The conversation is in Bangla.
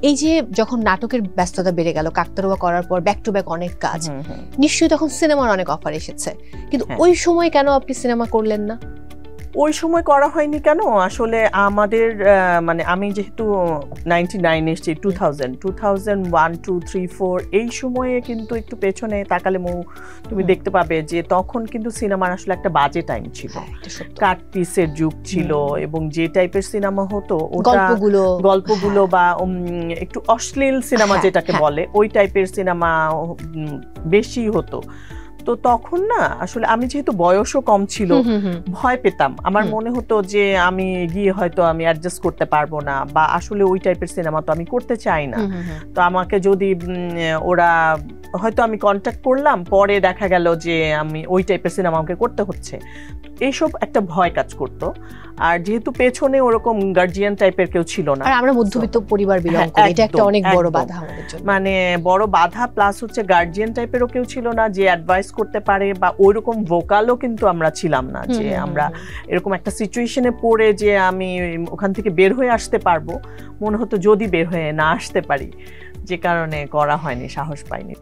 এই যে যখন নাটকের ব্যস্ততা বেড়ে গেল, কাকতারুয়া করার পর ব্যাক টু ব্যাক অনেক কাজ, নিশ্চয়ই তখন সিনেমার অনেক অফার এসেছে, কিন্তু ওই সময় কেন আপনি সিনেমা করলেন না? ওই সময় করা হয়নি কেন, আসলে আমাদের মানে আমি যেহেতু 99 এসেছি, 2001, 2, 3, 4 এই সময়ে কিন্তু একটু পেছনে তাকালে তুমি দেখতে পাবে যে তখন কিন্তু সিনেমার আসলে একটা বাজে টাইম ছিল, কাট পিসের যুগ ছিল, এবং যে টাইপের সিনেমা হতো ওটা গল্পগুলো বা একটু অশ্লীল সিনেমা যেটাকে বলে ওই টাইপের সিনেমা বেশি হতো। তো তখন না আসলে আমি যেহেতু বয়সও কম ছিল, ভয় পেতাম, আমার মনে হতো যে আমি গিয়ে হয়তো আমি অ্যাডজাস্ট করতে পারবো না, বা আসলে ওই টাইপের সিনেমা তো আমি করতে চাই না। তো আমাকে যদি ওরা হয়তো আমি কন্ট্যাক্ট করলাম, পরে দেখা গেল যে আমি ওই টাইপের সিনেমা আমাকে করতে হচ্ছে, এইসব একটা ভয় কাজ করতো। আর যেহেতু পেছনে ওরকম গার্জিয়ান টাইপের কেউ ছিল না, আর আমরা মধ্যবিত্ত পরিবার বিলং করি, এটা একটা অনেক বড় বাধা আমাদের জন্য, মানে বড় বাধা, প্লাস হচ্ছে গার্জিয়ান টাইপেরও কেউ ছিল না যে অ্যাডভাইস করতে পারে, বা ওইরকম ভোকালও কিন্তু আমরা ছিলাম না যে আমরা এরকম একটা সিচুয়েশনে পড়ে যে আমি ওখান থেকে বের হয়ে আসতে পারবো। মনে হতো যদি বের হয়ে না আসতে পারি, যে কারণে করা হয়নি, সাহস পাইনি।